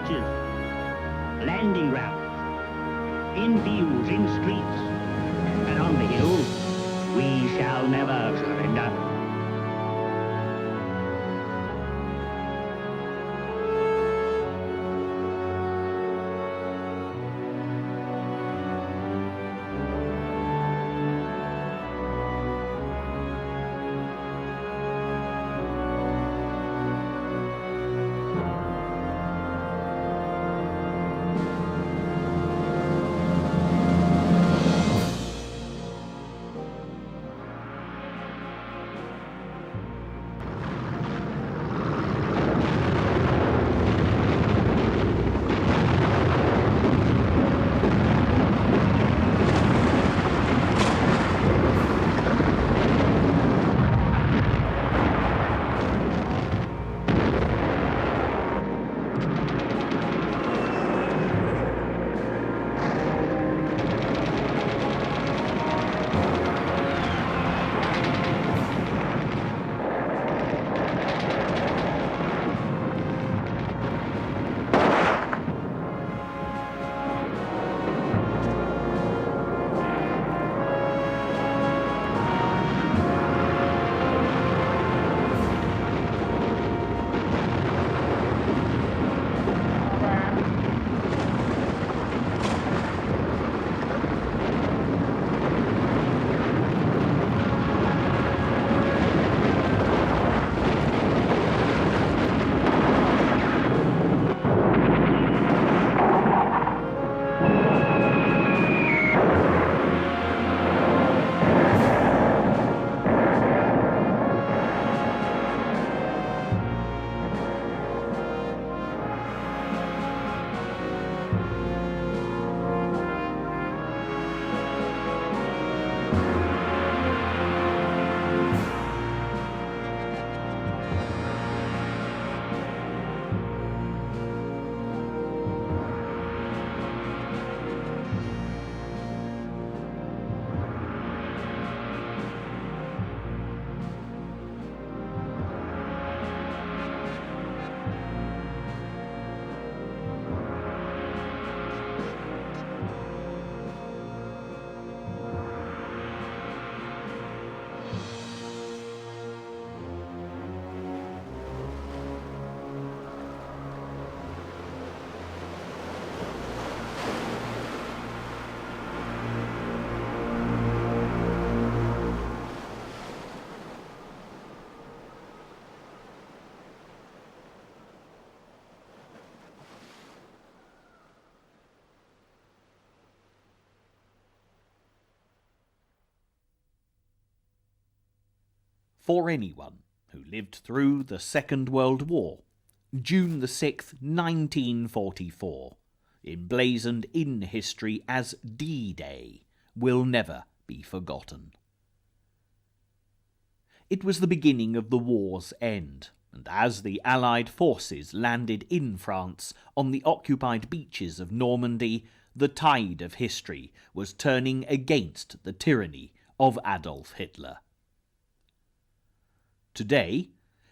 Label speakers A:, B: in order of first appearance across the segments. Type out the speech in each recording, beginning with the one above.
A: beaches, landing grounds, in fields, in streets, and on the hills, we shall never surrender.
B: For anyone who lived through the Second World War, June the 6th, 1944, emblazoned in history as D-Day, will never be forgotten. It was the beginning of the war's end, and as the Allied forces landed in France on the occupied beaches of Normandy, the tide of history was turning against the tyranny of Adolf Hitler. Today,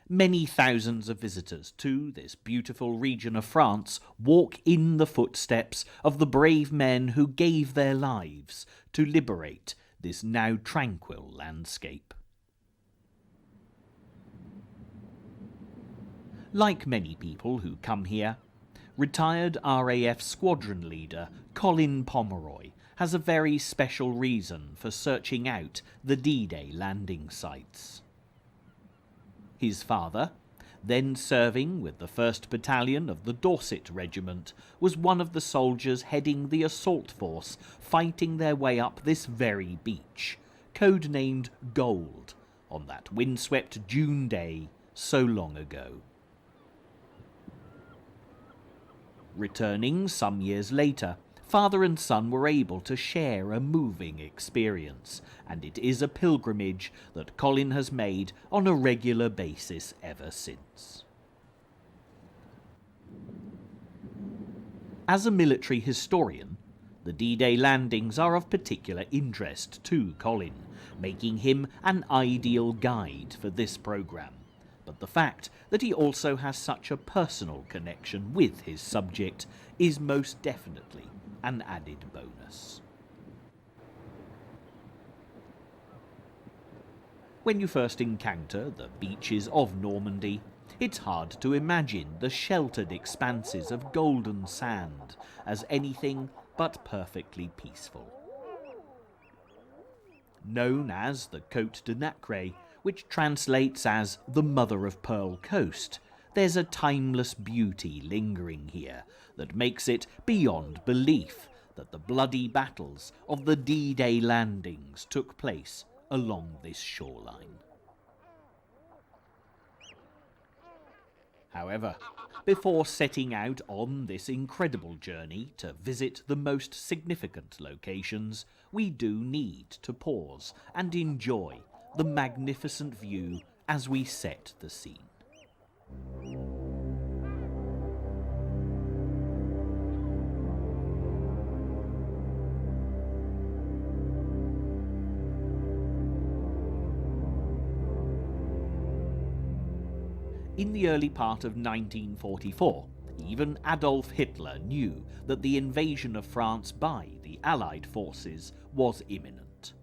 B: many thousands of visitors to this beautiful region of France walk in the footsteps of the brave men who gave their lives to liberate this now tranquil landscape. Like many people who come here, retired RAF squadron leader Colin Pomeroy has a very special reason for searching out the D-Day landing sites. His father, then serving with the 1st Battalion of the Dorset Regiment, was one of the soldiers heading the assault force fighting their way up this very beach, codenamed Gold, on that windswept June day so long ago. Returning some years later, father and son were able to share a moving experience, and it is a pilgrimage that Colin has made on a regular basis ever since. As a military historian, the D-Day landings are of particular interest to Colin, making him an ideal guide for this programme. But but the fact that he also has such a personal connection with his subject is most definitely an added bonus. When you first encounter the beaches of Normandy, it's hard to imagine the sheltered expanses of golden sand as anything but perfectly peaceful. Known as the Côte de Nacre, which translates as the Mother of Pearl Coast, there's a timeless beauty lingering here that makes it beyond belief that the bloody battles of the D-Day landings took place along this shoreline. However, before setting out on this incredible journey to visit the most significant locations, we do need to pause and enjoy the magnificent view as we set the scene. In the early part of 1944, even Adolf Hitler knew that the invasion of France by the Allied forces was imminent.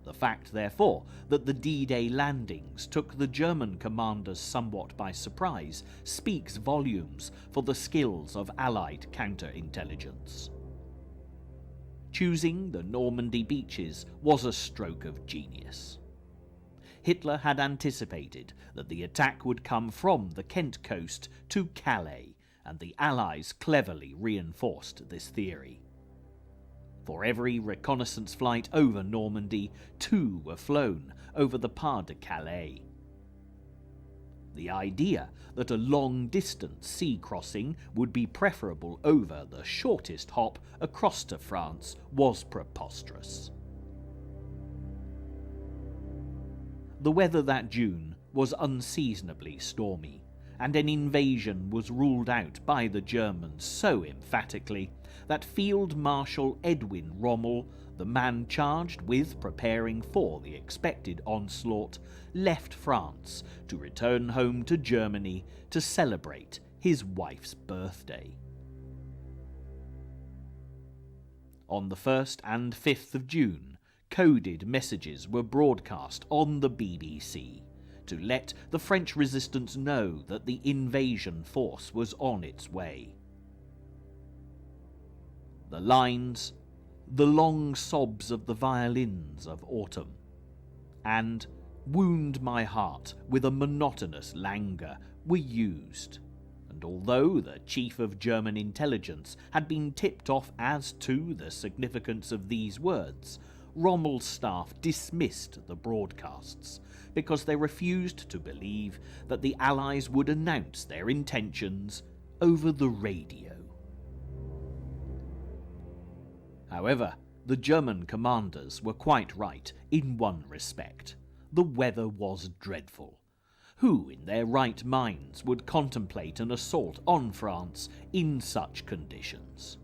B: The fact, therefore, that the D-Day landings took the German commanders somewhat by surprise speaks volumes for the skills of Allied counterintelligence. Choosing the Normandy beaches was a stroke of genius. Hitler had anticipated that the attack would come from the Kent coast to Calais, and the Allies cleverly reinforced this theory. For every reconnaissance flight over Normandy, 2 were flown over the Pas de Calais. The idea that a long-distance sea crossing would be preferable over the shortest hop across to France was preposterous. The weather that June was unseasonably stormy, and an invasion was ruled out by the Germans so emphatically that Field Marshal Edwin Rommel, the man charged with preparing for the expected onslaught, left France to return home to Germany to celebrate his wife's birthday. On the 1st and 5th of June, coded messages were broadcast on the BBC to let the French resistance know that the invasion force was on its way. The lines, "The long sobs of the violins of autumn," and "Wound my heart with a monotonous languor" were used, and although the chief of German intelligence had been tipped off as to the significance of these words, Rommel's staff dismissed the broadcasts because they refused to believe that the Allies would announce their intentions over the radio. However, the German commanders were quite right in one respect. The weather was dreadful. Who in their right minds would contemplate an assault on France in such conditions?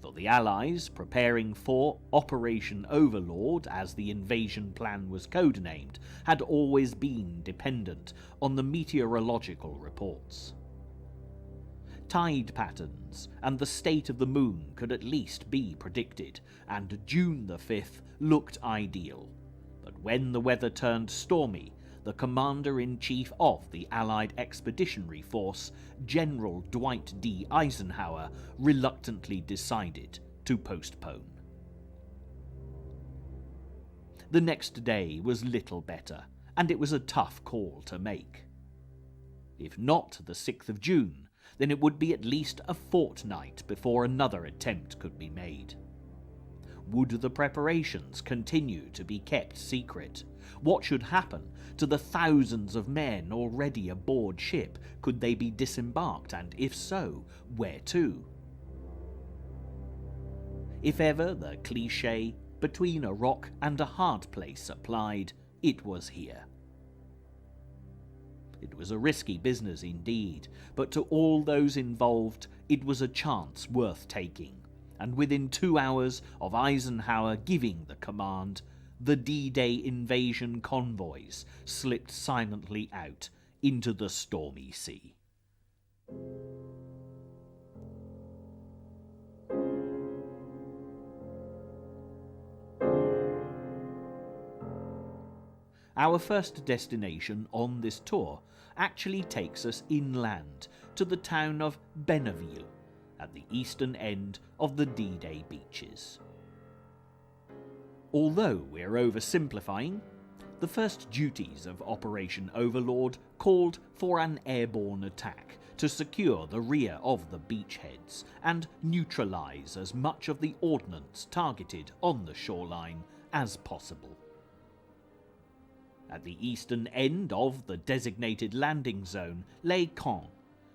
B: For the Allies, preparing for Operation Overlord, as the invasion plan was codenamed, had always been dependent on the meteorological reports. Tide patterns and the state of the moon could at least be predicted, and June the 5th looked ideal. But when the weather turned stormy, the Commander-in-Chief of the Allied Expeditionary Force, General Dwight D. Eisenhower, reluctantly decided to postpone. The next day was little better, and it was a tough call to make. If not the 6th of June, then it would be at least a fortnight before another attempt could be made. Would the preparations continue to be kept secret? What should happen to the thousands of men already aboard ship? Could they be disembarked, and if so, where to? If ever the cliché "between a rock and a hard place" applied, it was here. It was a risky business indeed, but to all those involved, it was a chance worth taking. And within 2 hours of Eisenhower giving the command, the D-Day invasion convoys slipped silently out into the stormy sea. Our first destination on this tour actually takes us inland to the town of Merville, at the eastern end of the D-Day beaches. Although we're oversimplifying, the first duties of Operation Overlord called for an airborne attack to secure the rear of the beachheads and neutralise as much of the ordnance targeted on the shoreline as possible. At the eastern end of the designated landing zone lay Caen,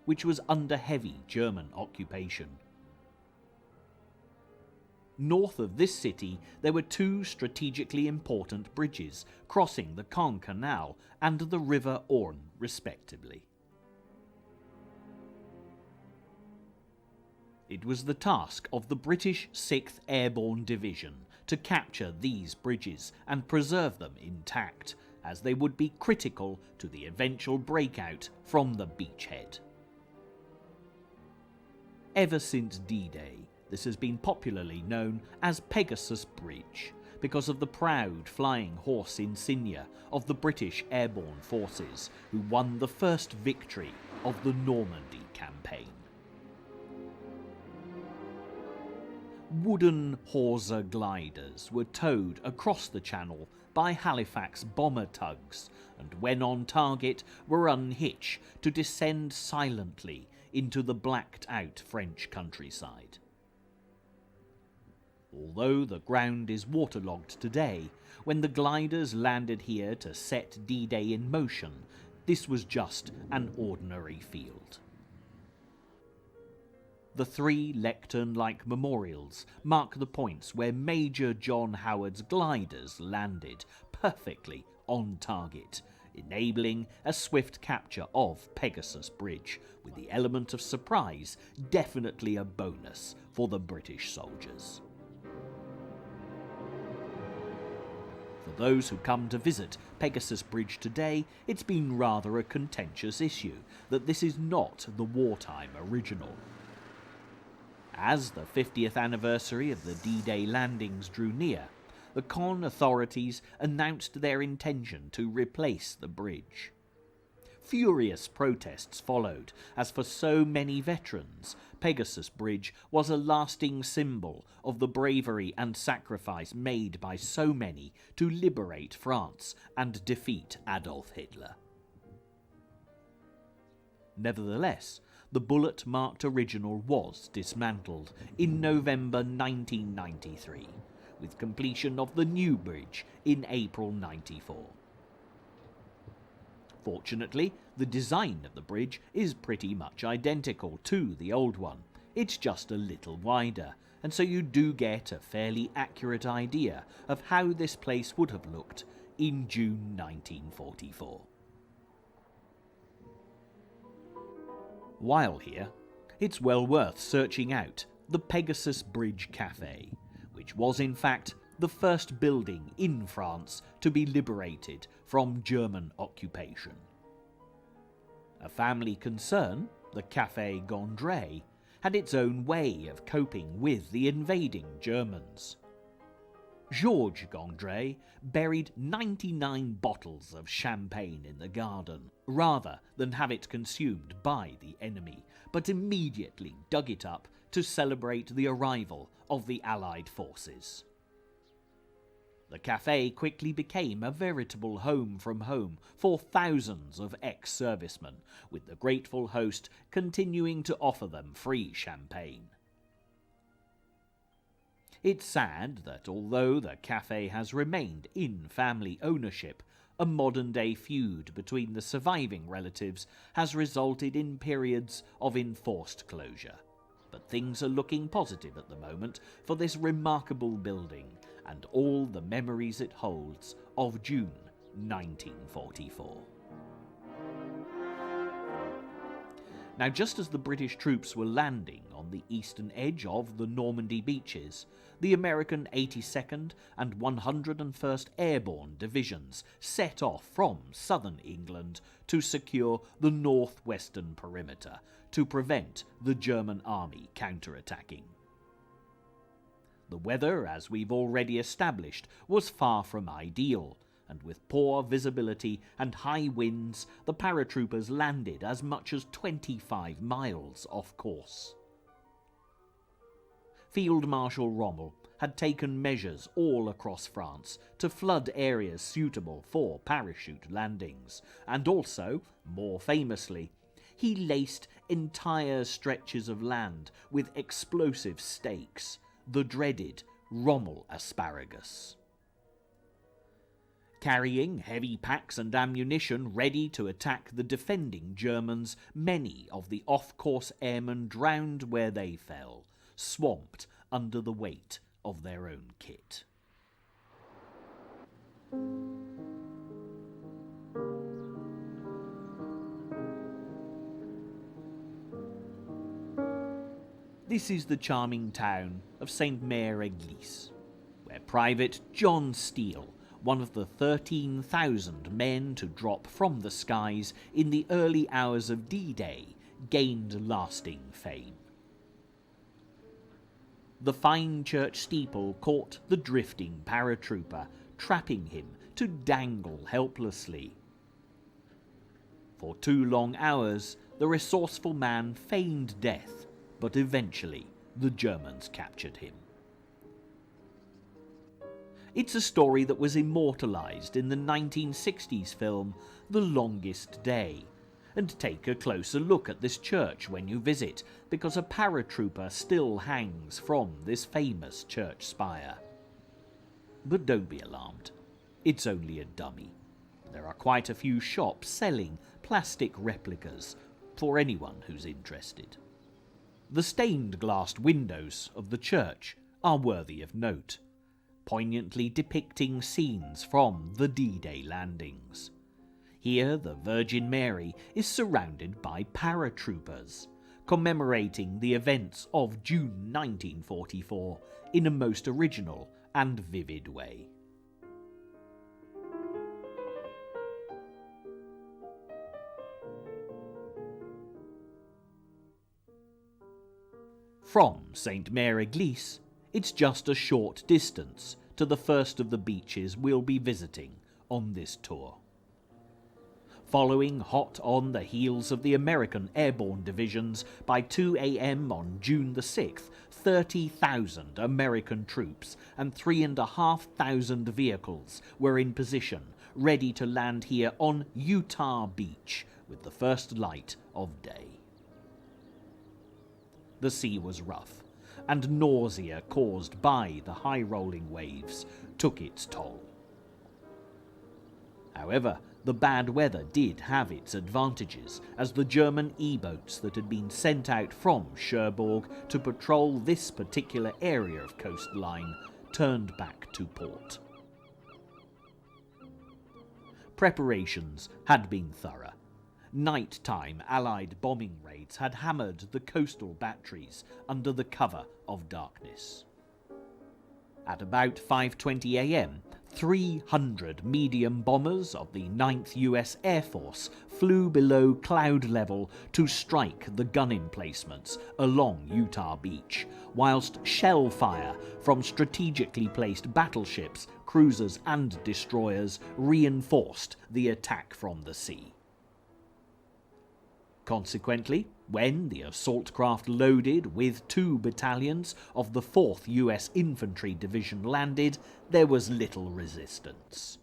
B: which was under heavy German occupation. North of this city there were two strategically important bridges crossing the Caen Canal and the River Orne respectively. It was the task of the British 6th Airborne Division to capture these bridges and preserve them intact, as they would be critical to the eventual breakout from the beachhead. Ever since D-Day, this has been popularly known as Pegasus Bridge, because of the proud flying horse insignia of the British airborne forces who won the first victory of the Normandy campaign. Wooden hawser gliders were towed across the channel by Halifax bomber tugs, and when on target were unhitched to descend silently into the blacked-out French countryside. Although the ground is waterlogged today, when the gliders landed here to set D-Day in motion, this was just an ordinary field. The three lectern-like memorials mark the points where Major John Howard's gliders landed perfectly on target, enabling a swift capture of Pegasus Bridge, with the element of surprise definitely a bonus for the British soldiers. For those who come to visit Pegasus Bridge today, it's been rather a contentious issue that this is not the wartime original. As the 50th anniversary of the D-Day landings drew near, the Caen authorities announced their intention to replace the bridge. Furious protests followed, as for so many veterans, Pegasus Bridge was a lasting symbol of the bravery and sacrifice made by so many to liberate France and defeat Adolf Hitler. Nevertheless, the bullet-marked original was dismantled in November 1993, with completion of the new bridge in April 94. Fortunately, the design of the bridge is pretty much identical to the old one. It's just a little wider, and so you do get a fairly accurate idea of how this place would have looked in June 1944. While here, it's well worth searching out the Pegasus Bridge Café, which was in fact the first building in France to be liberated from German occupation. A family concern, the Café Gondret, had its own way of coping with the invading Germans. Georges Gondret buried 99 bottles of champagne in the garden, rather than have it consumed by the enemy, but immediately dug it up to celebrate the arrival of the Allied forces. The café quickly became a veritable home from home for thousands of ex-servicemen, with the grateful host continuing to offer them free champagne. It's sad that although the café has remained in family ownership, a modern-day feud between the surviving relatives has resulted in periods of enforced closure. But things are looking positive at the moment for this remarkable building and all the memories it holds of June 1944. Now, just as the British troops were landing on the eastern edge of the Normandy beaches, the American 82nd and 101st Airborne Divisions set off from southern England to secure the northwestern perimeter to prevent the German army counterattacking. The weather, as we've already established, was far from ideal, and with poor visibility and high winds, the paratroopers landed as much as 25 miles off course. Field Marshal Rommel had taken measures all across France to flood areas suitable for parachute landings, and also, more famously, he laced entire stretches of land with explosive stakes, the dreaded Rommel asparagus. Carrying heavy packs and ammunition ready to attack the defending Germans, many of the off-course airmen drowned where they fell, swamped under the weight of their own kit. This is the charming town of Sainte-Mère-Église, where Private John Steele, one of the 13,000 men to drop from the skies in the early hours of D-Day, gained lasting fame. The fine church steeple caught the drifting paratrooper, trapping him to dangle helplessly. For 2 long hours, the resourceful man feigned death, but eventually the Germans captured him. It's a story that was immortalised in the 1960s film The Longest Day. And take a closer look at this church when you visit, because a paratrooper still hangs from this famous church spire. But don't be alarmed, it's only a dummy. There are quite a few shops selling plastic replicas for anyone who's interested. The stained glass windows of the church are worthy of note, poignantly depicting scenes from the D-Day landings. Here, the Virgin Mary is surrounded by paratroopers, commemorating the events of June 1944 in a most original and vivid way. From Sainte-Mère-Église, it's just a short distance to the first of the beaches we'll be visiting on this tour. Following hot on the heels of the American airborne divisions, by 2 a.m. on June the 6th, 30,000 American troops and 3,500 vehicles were in position, ready to land here on Utah Beach with the first light of day. The sea was rough, and nausea caused by the high-rolling waves took its toll. However, the bad weather did have its advantages, as the German E-boats that had been sent out from Cherbourg to patrol this particular area of coastline turned back to port. Preparations had been thorough. Nighttime Allied bombing raids had hammered the coastal batteries under the cover of darkness. At about 5:20 a.m., 300 medium bombers of the 9th US Air Force flew below cloud level to strike the gun emplacements along Utah Beach, whilst shell fire from strategically placed battleships, cruisers and destroyers reinforced the attack from the sea. Consequently, when the assault craft loaded with 2 battalions of the 4th US Infantry Division landed, there was little resistance.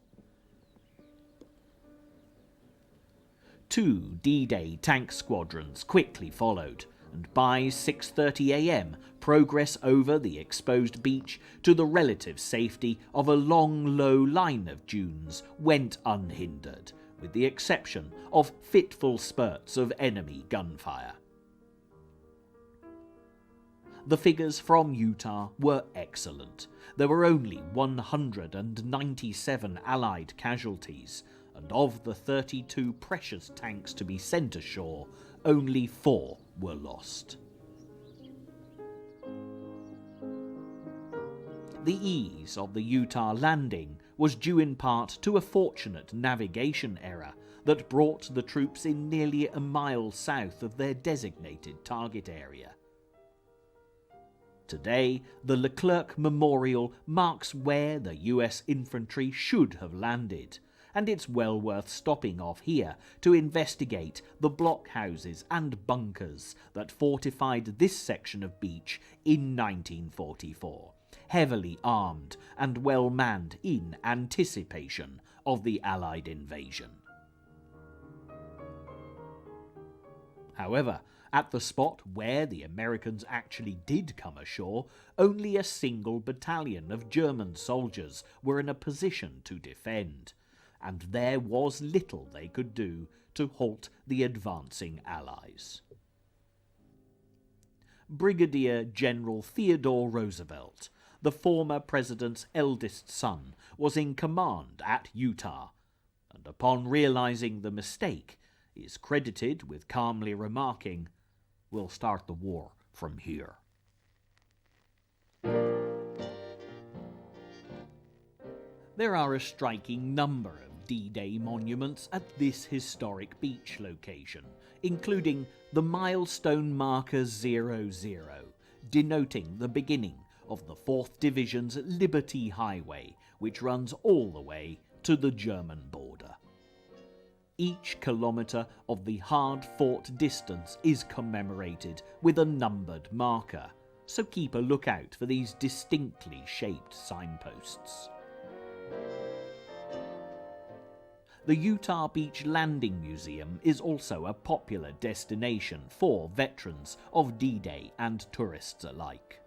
B: 2 D-Day tank squadrons quickly followed, and by 6:30 a.m. progress over the exposed beach to the relative safety of a long, low line of dunes went unhindered, with the exception of fitful spurts of enemy gunfire. The figures from Utah were excellent. There were only 197 Allied casualties, and of the 32 precious tanks to be sent ashore, only 4 were lost. The ease of the Utah landing was due in part to a fortunate navigation error that brought the troops in nearly a mile south of their designated target area. Today, the Leclerc Memorial marks where the US infantry should have landed, and it's well worth stopping off here to investigate the blockhouses and bunkers that fortified this section of beach in 1944, heavily armed and well manned in anticipation of the Allied invasion. However, at the spot where the Americans actually did come ashore, only a single battalion of German soldiers were in a position to defend, and there was little they could do to halt the advancing Allies. Brigadier General Theodore Roosevelt, the former president's eldest son, was in command at Utah, and upon realizing the mistake, is credited with calmly remarking, "We'll start the war from here." There are a striking number of D-Day monuments at this historic beach location, including the milestone marker 00, denoting the beginning of the 4th Division's Liberty Highway, which runs all the way to the German border. Each kilometre of the hard-fought distance is commemorated with a numbered marker, so keep a lookout for these distinctly shaped signposts. The Utah Beach Landing Museum is also a popular destination for veterans of D-Day and tourists alike.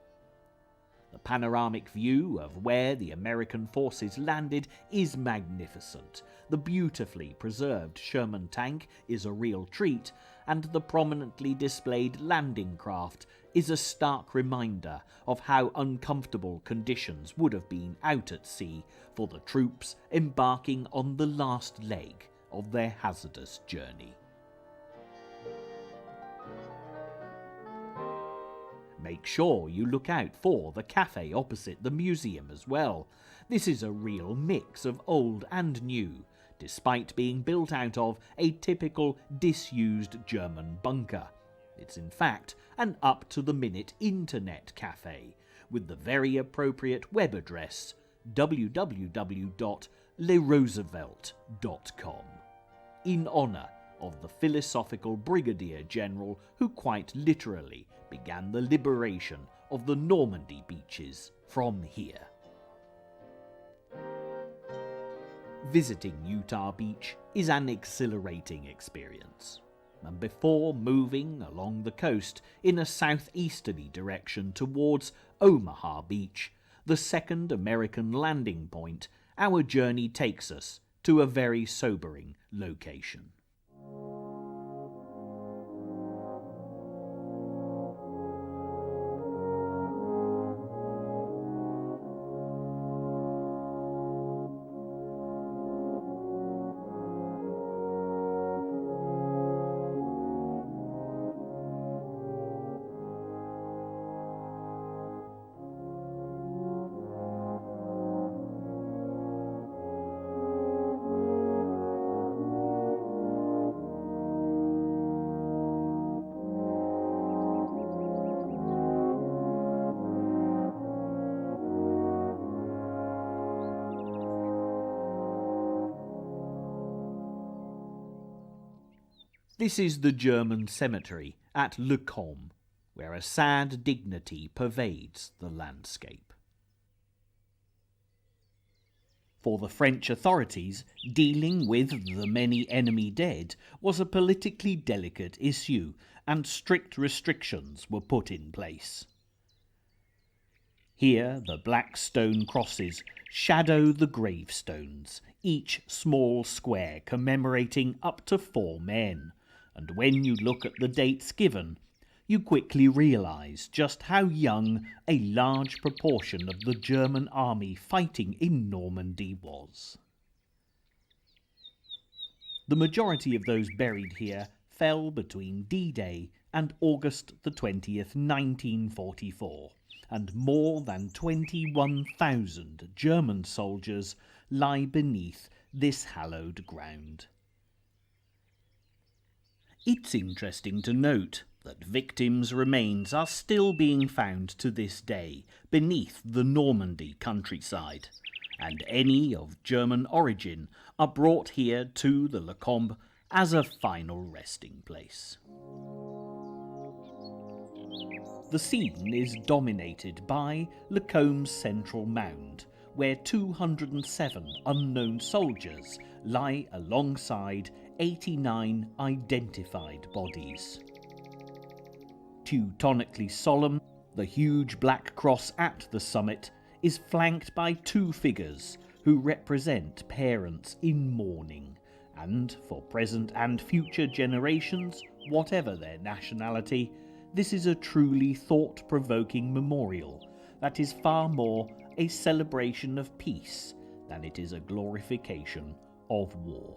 B: The panoramic view of where the American forces landed is magnificent. The beautifully preserved Sherman tank is a real treat, and the prominently displayed landing craft is a stark reminder of how uncomfortable conditions would have been out at sea for the troops embarking on the last leg of their hazardous journey. Make sure you look out for the cafe opposite the museum as well. This is a real mix of old and new, despite being built out of a typical disused German bunker. It's in fact an up-to-the-minute internet cafe with the very appropriate web address www.leroosevelt.com, in honour of the philosophical brigadier general who quite literally began the liberation of the Normandy beaches from here. Visiting Utah Beach is an exhilarating experience, and before moving along the coast in a southeasterly direction towards Omaha Beach, the second American landing point, our journey takes us to a very sobering location. This is the German cemetery at Le Combe, where a sad dignity pervades the landscape. For the French authorities, dealing with the many enemy dead was a politically delicate issue, and strict restrictions were put in place. Here the black stone crosses shadow the gravestones, each small square commemorating up to 4 men, and when you look at the dates given, you quickly realise just how young a large proportion of the German army fighting in Normandy was. The majority of those buried here fell between D-Day and August the 20th, 1944, and more than 21,000 German soldiers lie beneath this hallowed ground. It's interesting to note that victims' remains are still being found to this day beneath the Normandy countryside, and any of German origin are brought here to the Lecombe as a final resting place. The scene is dominated by Lecombe's central mound, where 207 unknown soldiers lie alongside 89 identified bodies. Teutonically solemn, the huge black cross at the summit is flanked by two figures who represent parents in mourning, and for present and future generations, whatever their nationality, this is a truly thought-provoking memorial that is far more a celebration of peace than it is a glorification of war.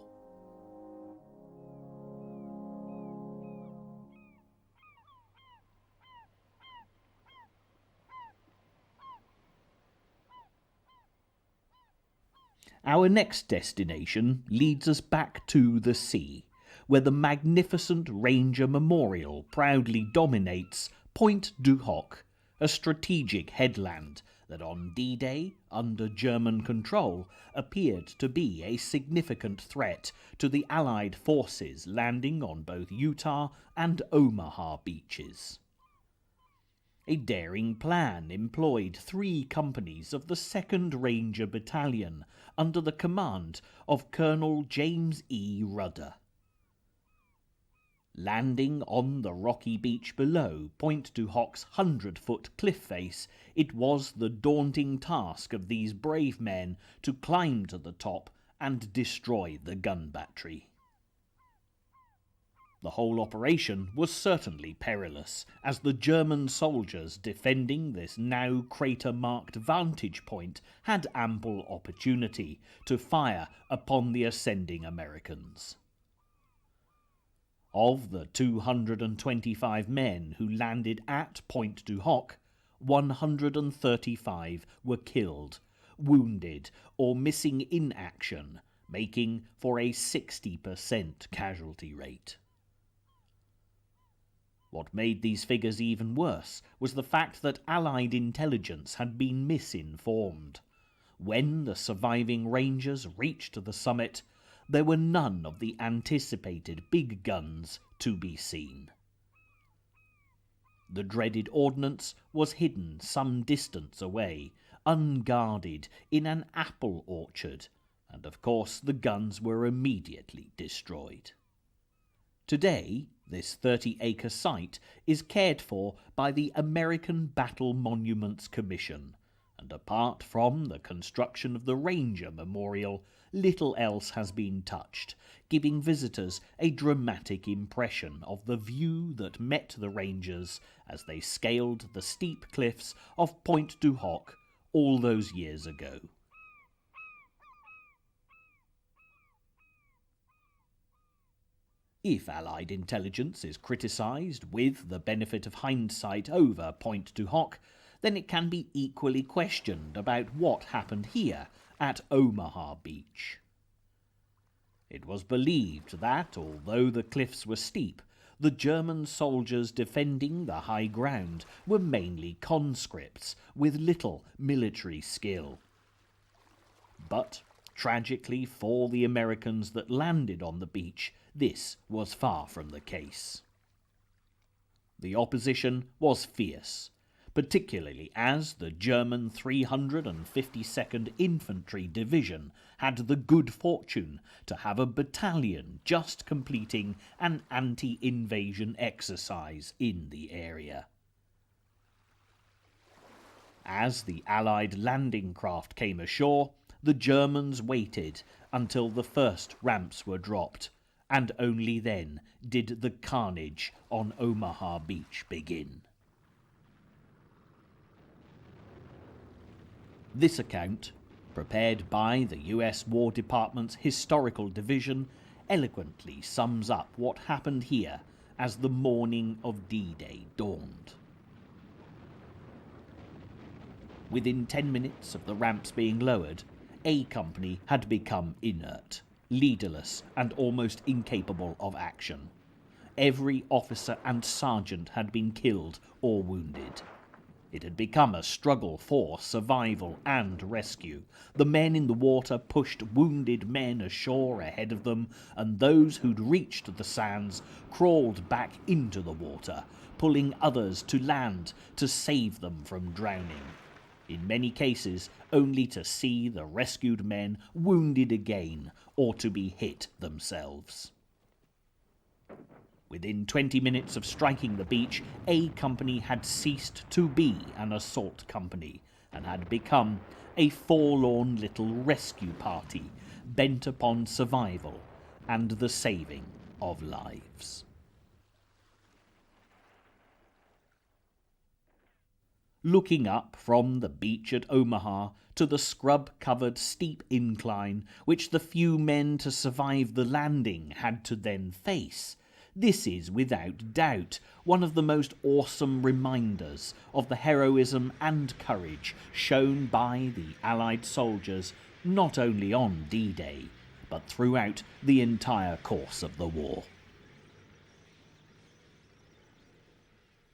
B: Our next destination leads us back to the sea, where the magnificent Ranger Memorial proudly dominates Pointe du Hoc, a strategic headland that on D-Day, under German control, appeared to be a significant threat to the Allied forces landing on both Utah and Omaha beaches. A daring plan employed 3 companies of the 2nd Ranger Battalion under the command of Colonel James E. Rudder. Landing on the rocky beach below Pointe du Hoc's 100-foot cliff face, it was the daunting task of these brave men to climb to the top and destroy the gun battery. The whole operation was certainly perilous, as the German soldiers defending this now crater-marked vantage point had ample opportunity to fire upon the ascending Americans. Of the 225 men who landed at Pointe du Hoc, 135 were killed, wounded, or missing in action, making for a 60% casualty rate. What made these figures even worse was the fact that Allied intelligence had been misinformed. When the surviving Rangers reached the summit, there were none of the anticipated big guns to be seen. The dreaded ordnance was hidden some distance away, unguarded in an apple orchard, and of course the guns were immediately destroyed. Today, this 30-acre site is cared for by the American Battle Monuments Commission, and apart from the construction of the Ranger Memorial, little else has been touched, giving visitors a dramatic impression of the view that met the Rangers as they scaled the steep cliffs of Pointe du Hoc all those years ago. If Allied intelligence is criticised with the benefit of hindsight over Pointe du Hoc, then it can be equally questioned about what happened here at Omaha Beach. It was believed that, although the cliffs were steep, the German soldiers defending the high ground were mainly conscripts with little military skill. But, tragically for the Americans that landed on the beach, this was far from the case. The opposition was fierce, particularly as the German 352nd Infantry Division had the good fortune to have a battalion just completing an anti-invasion exercise in the area. As the Allied landing craft came ashore, the Germans waited until the first ramps were dropped, and only then did the carnage on Omaha Beach begin. This account, prepared by the US War Department's Historical Division, eloquently sums up what happened here as the morning of D-Day dawned. Within 10 minutes of the ramps being lowered, A Company had become inert, leaderless and almost incapable of action. Every officer and sergeant had been killed or wounded. It had become a struggle for survival and rescue. The men in the water pushed wounded men ashore ahead of them, and those who'd reached the sands crawled back into the water, pulling others to land to save them from drowning. In many cases, only to see the rescued men wounded again or to be hit themselves. Within 20 minutes of striking the beach, A Company had ceased to be an assault company and had become a forlorn little rescue party bent upon survival and the saving of lives. Looking up from the beach at Omaha to the scrub-covered steep incline which the few men to survive the landing had to then face, this is without doubt one of the most awesome reminders of the heroism and courage shown by the Allied soldiers not only on D-Day, but throughout the entire course of the war.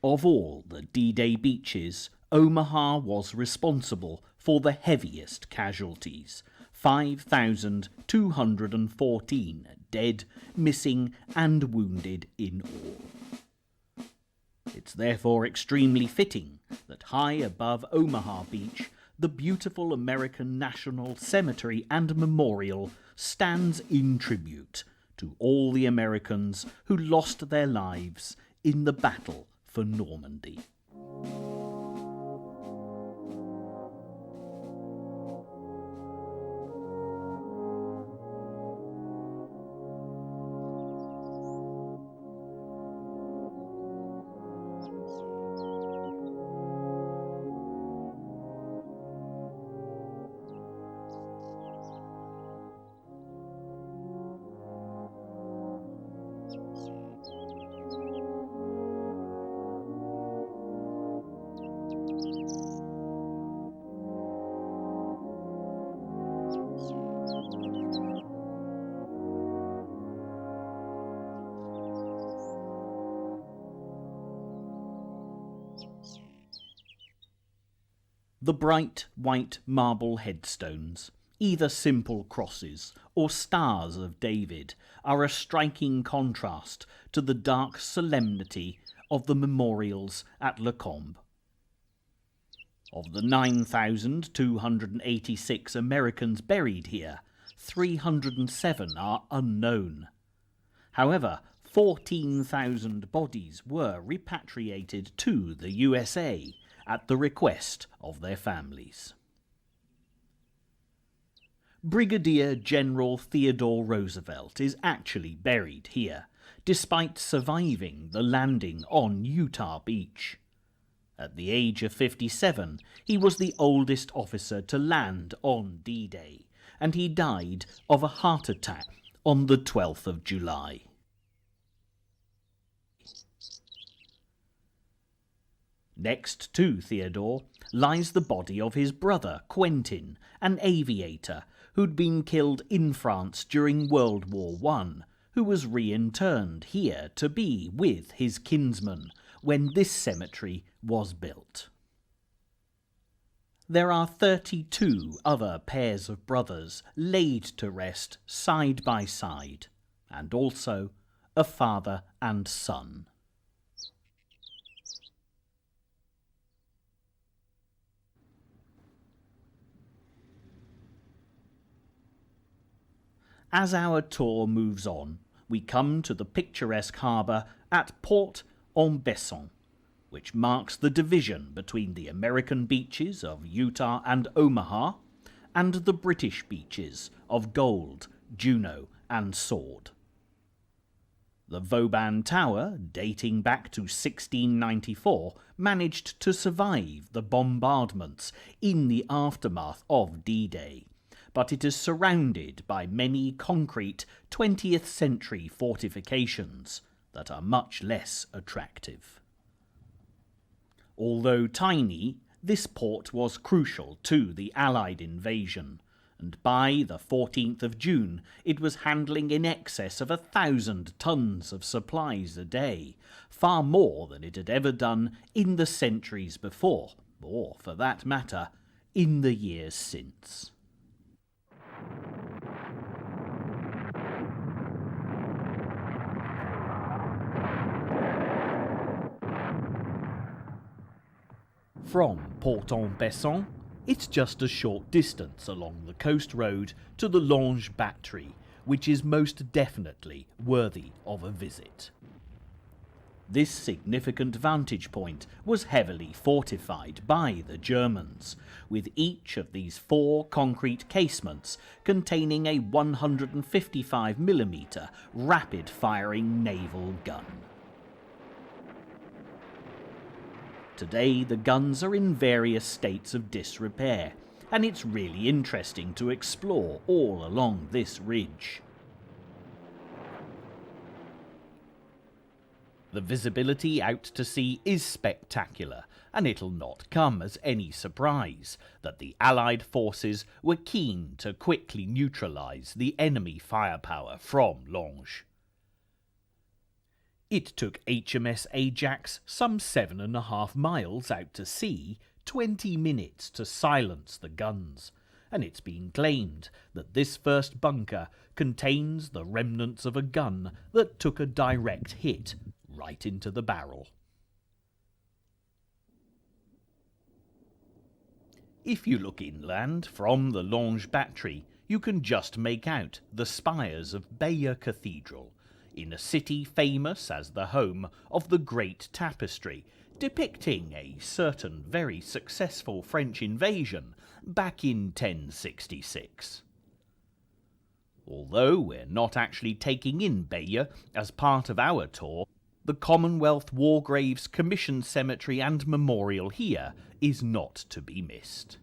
B: Of all the D-Day beaches, Omaha was responsible for the heaviest casualties, 5,214 dead, missing and wounded in all. It's therefore extremely fitting that high above Omaha Beach, the beautiful American National Cemetery and Memorial stands in tribute to all the Americans who lost their lives in the battle for Normandy. The bright white marble headstones, either simple crosses or stars of David, are a striking contrast to the dark solemnity of the memorials at Lecombe. Of the 9,286 Americans buried here, 307 are unknown. However, 14,000 bodies were repatriated to the USA at the request of their families. Brigadier General Theodore Roosevelt is actually buried here, despite surviving the landing on Utah Beach. At the age of 57, he was the oldest officer to land on D-Day, and he died of a heart attack on the 12th of July. Next to Theodore lies the body of his brother, Quentin, an aviator who'd been killed in France during World War I, who was re-interned here to be with his kinsmen when this cemetery was built. There are 32 other pairs of brothers laid to rest side by side, and also a father and son. As our tour moves on, we come to the picturesque harbour at Port-en-Besson, which marks the division between the American beaches of Utah and Omaha and the British beaches of Gold, Juno and Sword. The Vauban Tower, dating back to 1694, managed to survive the bombardments in the aftermath of D-Day, but it is surrounded by many concrete 20th century fortifications that are much less attractive. Although tiny, this port was crucial to the Allied invasion, and by the 14th of June it was handling in excess of 1,000 tons of supplies a day, far more than it had ever done in the centuries before, or, for that matter, in the years since. From Port-en-Besson, it's just a short distance along the coast road to the Longues Battery, which is most definitely worthy of a visit. This significant vantage point was heavily fortified by the Germans, with each of these 4 concrete casements containing a 155mm rapid-firing naval gun. Today the guns are in various states of disrepair, and it's really interesting to explore all along this ridge. The visibility out to sea is spectacular, and it'll not come as any surprise that the Allied forces were keen to quickly neutralise the enemy firepower from Longues. It took HMS Ajax some 7.5 miles out to sea, 20 minutes to silence the guns, and it's been claimed that this first bunker contains the remnants of a gun that took a direct hit right into the barrel. If you look inland from the Longues Battery, you can just make out the spires of Bayeux Cathedral, in a city famous as the home of the Great Tapestry, depicting a certain very successful French invasion back in 1066. Although we're not actually taking in Bayeux as part of our tour, the Commonwealth War Graves Commission Cemetery and Memorial here is not to be missed.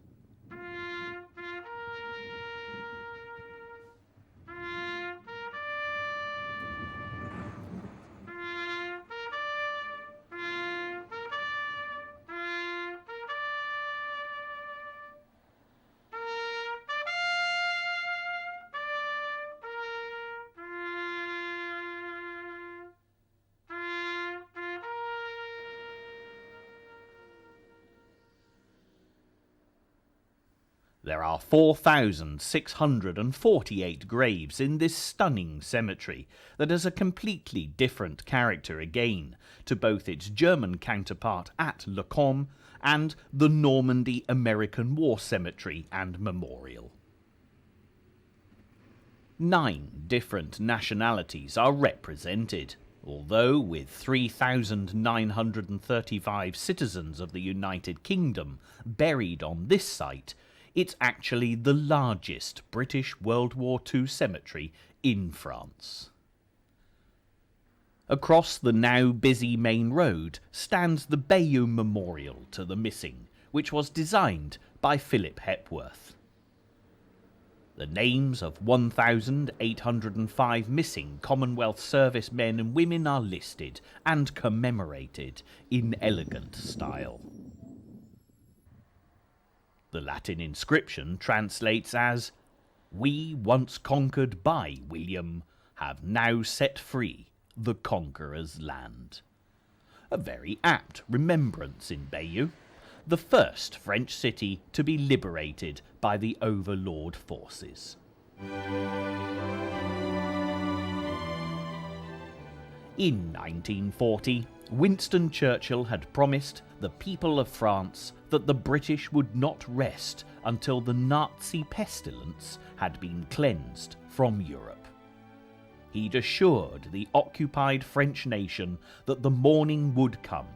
B: There are 4,648 graves in this stunning cemetery that has a completely different character again to both its German counterpart at Le Combe and the Normandy American War Cemetery and Memorial. 9 different nationalities are represented, although with 3,935 citizens of the United Kingdom buried on this site, it's actually the largest British World War II cemetery in France. Across the now busy main road stands the Bayeux Memorial to the Missing, which was designed by Philip Hepworth. The names of 1,805 missing Commonwealth service men and women are listed and commemorated in elegant style. The Latin inscription translates as, "We, once conquered by William, have now set free the conqueror's land." A very apt remembrance in Bayeux, the first French city to be liberated by the Overlord forces. In 1940, Winston Churchill had promised the people of France that the British would not rest until the Nazi pestilence had been cleansed from Europe. He'd assured the occupied French nation that the morning would come,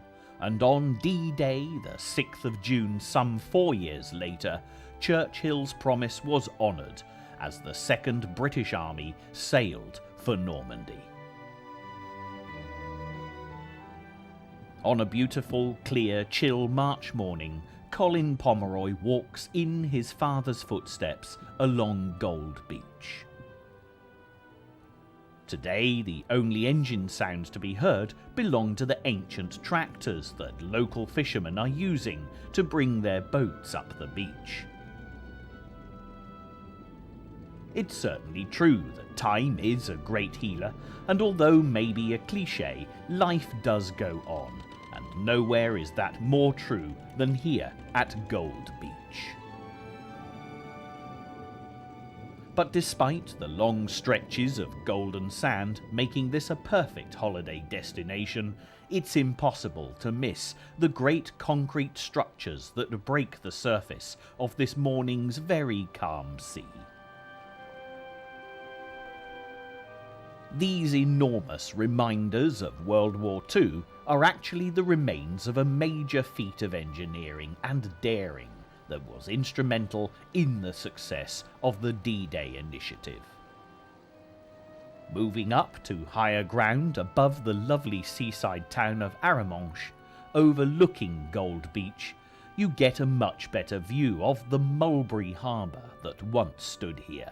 B: and on D-Day, the 6th of June, some 4 years later, Churchill's promise was honoured as the Second British Army sailed for Normandy. On a beautiful, clear, chill March morning, Colin Pomeroy walks in his father's footsteps along Gold Beach. Today, the only engine sounds to be heard belong to the ancient tractors that local fishermen are using to bring their boats up the beach. It's certainly true that time is a great healer, and although maybe a cliché, life does go on, and nowhere is that more true than here at Gold Beach. But despite the long stretches of golden sand making this a perfect holiday destination, it's impossible to miss the great concrete structures that break the surface of this morning's very calm sea. These enormous reminders of World War II are actually the remains of a major feat of engineering and daring that was instrumental in the success of the D-Day initiative. Moving up to higher ground above the lovely seaside town of Arromanches, overlooking Gold Beach, you get a much better view of the Mulberry Harbour that once stood here.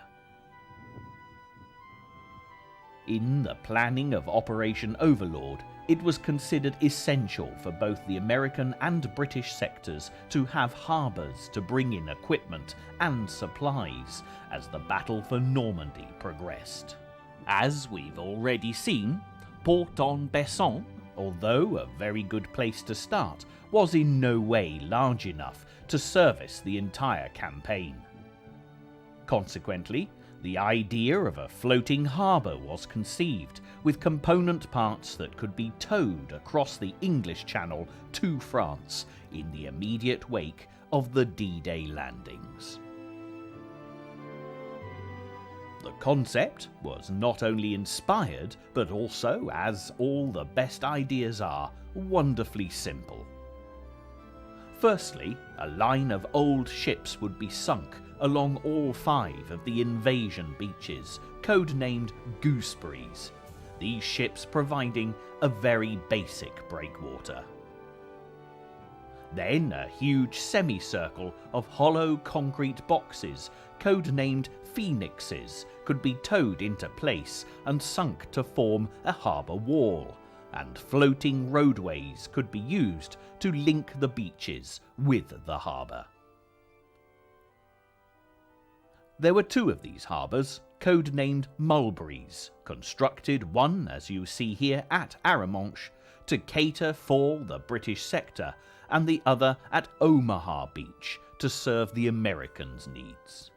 B: In the planning of Operation Overlord, it was considered essential for both the American and British sectors to have harbours to bring in equipment and supplies as the battle for Normandy progressed. As we've already seen, Port-en-Besson, although a very good place to start, was in no way large enough to service the entire campaign. Consequently, the idea of a floating harbour was conceived, with component parts that could be towed across the English Channel to France in the immediate wake of the D-Day landings. The concept was not only inspired, but also, as all the best ideas are, wonderfully simple. Firstly, a line of old ships would be sunk along all 5 of the invasion beaches, codenamed Gooseberries, these ships providing a very basic breakwater. Then a huge semicircle of hollow concrete boxes, codenamed Phoenixes, could be towed into place and sunk to form a harbour wall, and floating roadways could be used to link the beaches with the harbour. There were 2 of these harbours, codenamed Mulberries, constructed one, as you see here, at Arromanches, to cater for the British sector, and the other at Omaha Beach, to serve the Americans' needs.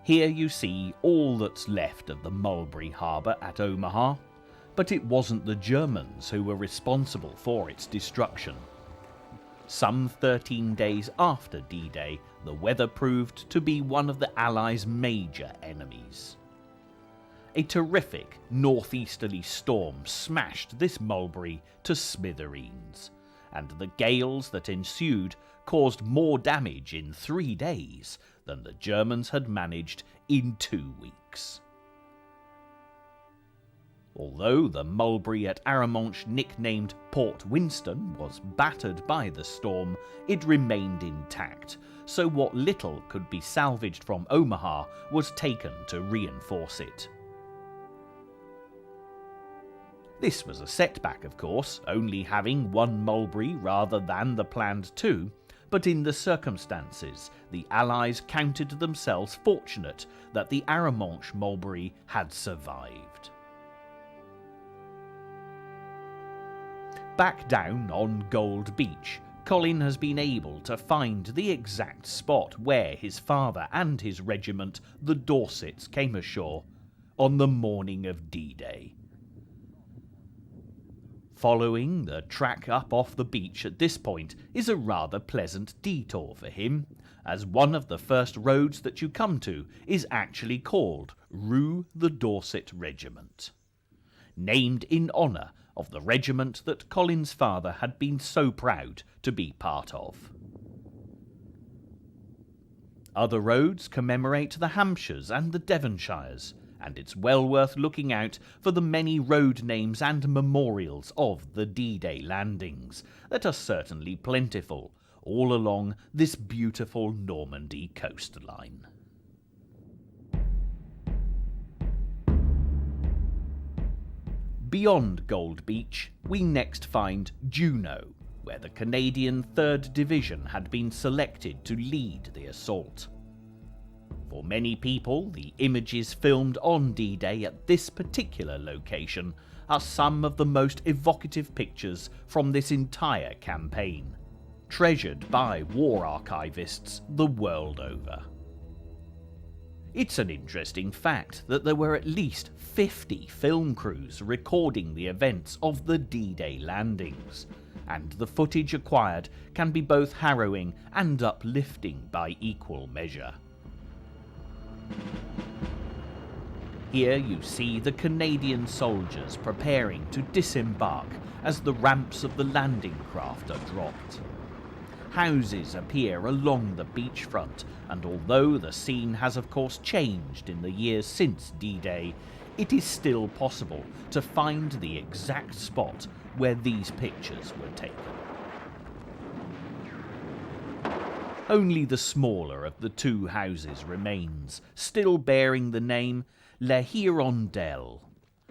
B: Here you see all that's left of the Mulberry Harbour at Omaha, but it wasn't the Germans who were responsible for its destruction. Some 13 days after D-Day, the weather proved to be one of the Allies' major enemies. A terrific northeasterly storm smashed this Mulberry to smithereens, and the gales that ensued caused more damage in 3 days than the Germans had managed in 2 weeks. Although the Mulberry at Arromanches, nicknamed Port Winston, was battered by the storm, it remained intact, so what little could be salvaged from Omaha was taken to reinforce it. This was a setback, of course, only having 1 Mulberry rather than the planned 2, but in the circumstances, the Allies counted themselves fortunate that the Arromanches Mulberry had survived. Back down on Gold Beach, Colin has been able to find the exact spot where his father and his regiment, the Dorsets, came ashore on the morning of D-Day. Following the track up off the beach at this point is a rather pleasant detour for him, as one of the first roads that you come to is actually called Rue the Dorset Regiment, named in honour of the regiment that Colin's father had been so proud to be part of. Other roads commemorate the Hampshires and the Devonshires, and it's well worth looking out for the many road names and memorials of the D-Day landings that are certainly plentiful all along this beautiful Normandy coastline. Beyond Gold Beach, we next find Juno, where the Canadian 3rd Division had been selected to lead the assault. For many people, the images filmed on D-Day at this particular location are some of the most evocative pictures from this entire campaign, treasured by war archivists the world over. It's an interesting fact that there were at least 50 film crews recording the events of the D-Day landings, and the footage acquired can be both harrowing and uplifting by equal measure. Here you see the Canadian soldiers preparing to disembark as the ramps of the landing craft are dropped. Houses appear along the beachfront, and although the scene has of course changed in the years since D-Day, it is still possible to find the exact spot where these pictures were taken. Only the smaller of the two houses remains, still bearing the name Les Hirondelles,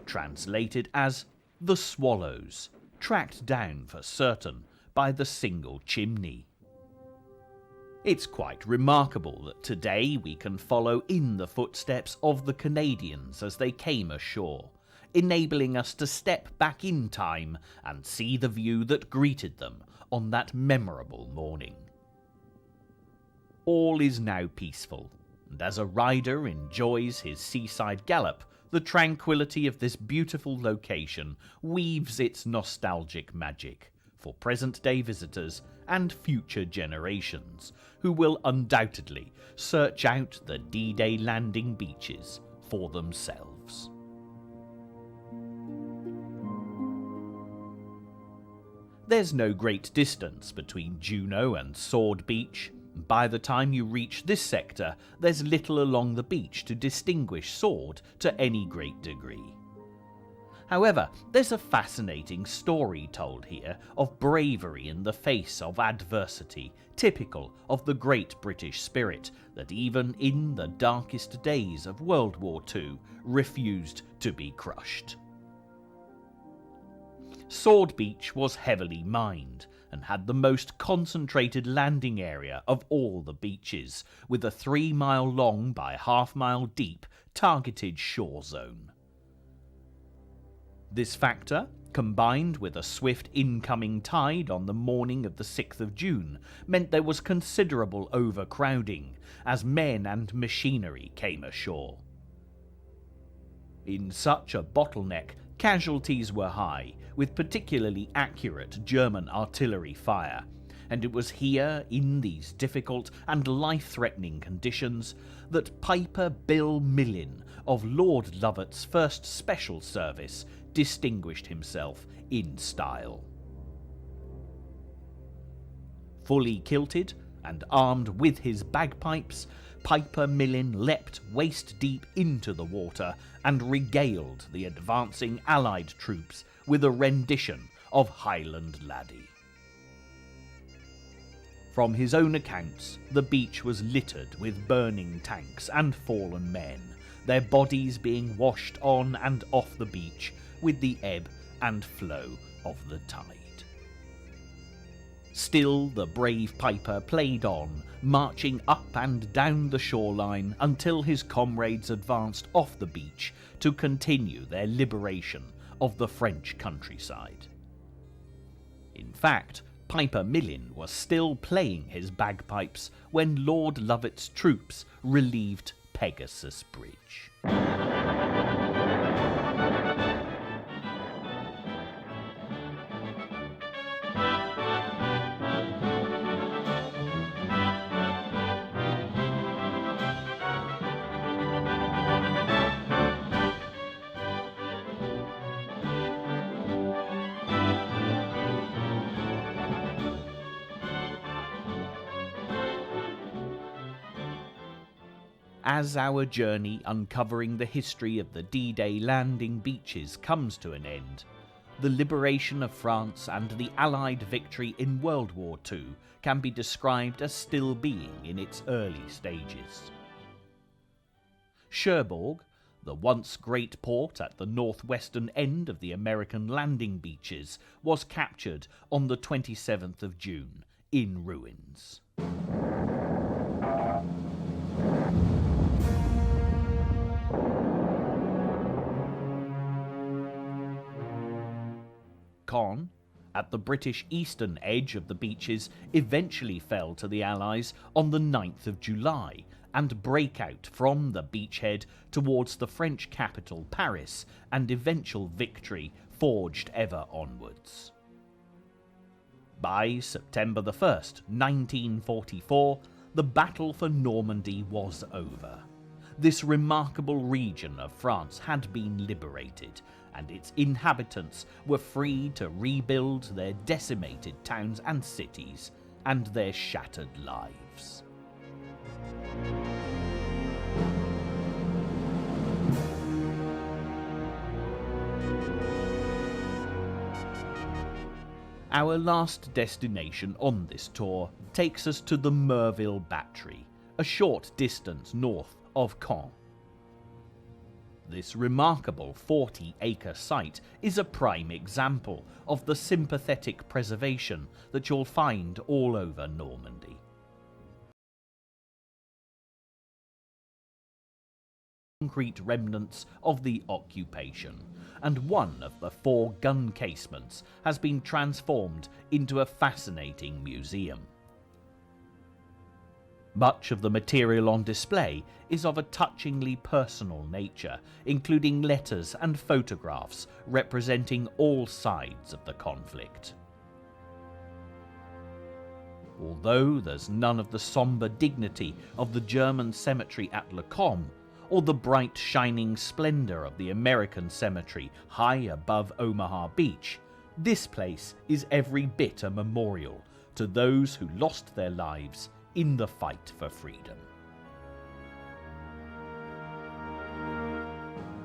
B: translated as the Swallows, tracked down for certain by the single chimney. It's quite remarkable that today we can follow in the footsteps of the Canadians as they came ashore, enabling us to step back in time and see the view that greeted them on that memorable morning. All is now peaceful, and as a rider enjoys his seaside gallop, the tranquility of this beautiful location weaves its nostalgic magic for present-day visitors and future generations who will undoubtedly search out the D-Day landing beaches for themselves. There's no great distance between Juno and Sword Beach. By the time you reach this sector, there's little along the beach to distinguish Sword to any great degree. However, there's a fascinating story told here of bravery in the face of adversity, typical of the great British spirit that even in the darkest days of World War II refused to be crushed. Sword Beach was heavily mined and had the most concentrated landing area of all the beaches, with a 3-mile long by half-mile deep targeted shore zone. This factor, combined with a swift incoming tide on the morning of the 6th of June, meant there was considerable overcrowding as men and machinery came ashore. In such a bottleneck, casualties were high, with particularly accurate German artillery fire, and it was here, in these difficult and life-threatening conditions, that Piper Bill Millin of Lord Lovat's 1st Special Service distinguished himself in style. Fully kilted and armed with his bagpipes, Piper Millin leapt waist-deep into the water and regaled the advancing Allied troops with a rendition of Highland Laddie. From his own accounts, the beach was littered with burning tanks and fallen men, their bodies being washed on and off the beach with the ebb and flow of the tide. Still, the brave Piper played on, marching up and down the shoreline until his comrades advanced off the beach to continue their liberation of the French countryside. In fact, Piper Millin was still playing his bagpipes when Lord Lovat's troops relieved Pegasus Bridge. As our journey uncovering the history of the D-Day landing beaches comes to an end, the liberation of France and the Allied victory in World War II can be described as still being in its early stages. Cherbourg, the once great port at the northwestern end of the American landing beaches, was captured on the 27th of June in ruins. Caen, at the British eastern edge of the beaches, eventually fell to the Allies on the 9th of July, and break out from the beachhead towards the French capital Paris, and eventual victory forged ever onwards. By September the 1st, 1944, the battle for Normandy was over. This remarkable region of France had been liberated, and its inhabitants were free to rebuild their decimated towns and cities and their shattered lives. Our last destination on this tour takes us to the Merville Battery, a short distance north of Caen. This remarkable 40-acre site is a prime example of the sympathetic preservation that you'll find all over Normandy. Concrete remnants of the occupation, and one of the 4 gun casements has been transformed into a fascinating museum. Much of the material on display is of a touchingly personal nature, including letters and photographs representing all sides of the conflict. Although there's none of the sombre dignity of the German cemetery at Le Combe, or the bright shining splendour of the American cemetery high above Omaha Beach, this place is every bit a memorial to those who lost their lives in the fight for freedom.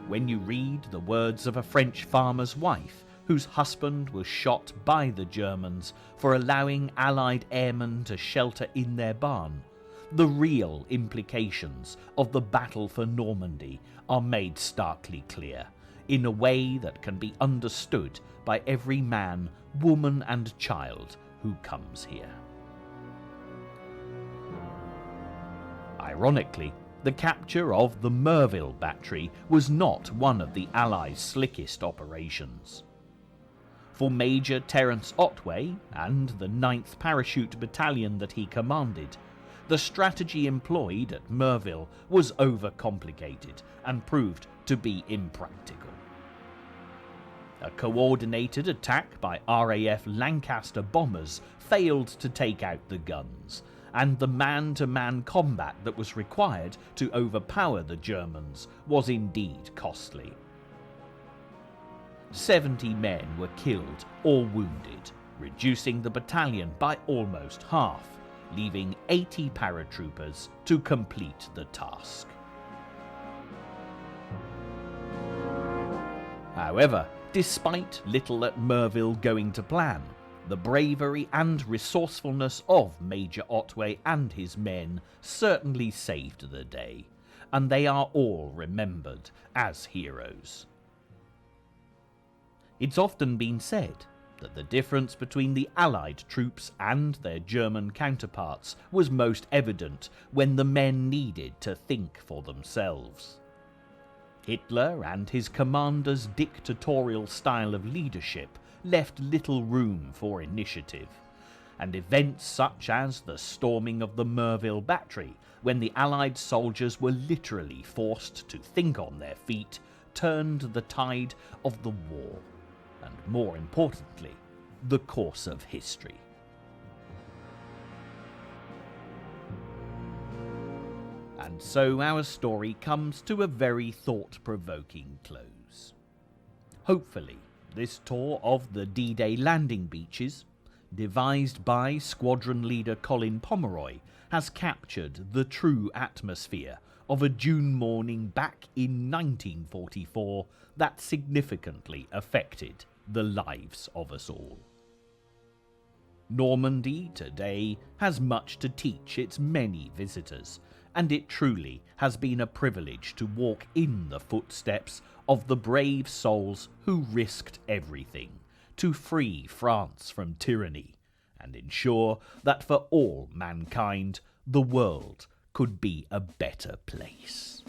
B: When you read the words of a French farmer's wife whose husband was shot by the Germans for allowing Allied airmen to shelter in their barn, the real implications of the battle for Normandy are made starkly clear, in a way that can be understood by every man, woman and child who comes here. Ironically, the capture of the Merville Battery was not one of the Allies' slickest operations. For Major Terence Otway and the 9th Parachute Battalion that he commanded, the strategy employed at Merville was overcomplicated and proved to be impractical. A coordinated attack by RAF Lancaster bombers failed to take out the guns, and the man-to-man combat that was required to overpower the Germans was indeed costly. 70 men were killed or wounded, reducing the battalion by almost half, leaving 80 paratroopers to complete the task. However, despite little at Merville going to plan, the bravery and resourcefulness of Major Otway and his men certainly saved the day, and they are all remembered as heroes. It's often been said that the difference between the Allied troops and their German counterparts was most evident when the men needed to think for themselves. Hitler and his commanders' dictatorial style of leadership left little room for initiative, and events such as the storming of the Merville Battery, when the Allied soldiers were literally forced to think on their feet, turned the tide of the war, and more importantly, the course of history. And so our story comes to a very thought-provoking close. Hopefully, this tour of the D-Day landing beaches, devised by squadron leader Colin Pomeroy, has captured the true atmosphere of a June morning back in 1944 that significantly affected the lives of us all. Normandy today has much to teach its many visitors, and it truly has been a privilege to walk in the footsteps of the brave souls who risked everything to free France from tyranny and ensure that for all mankind the world could be a better place.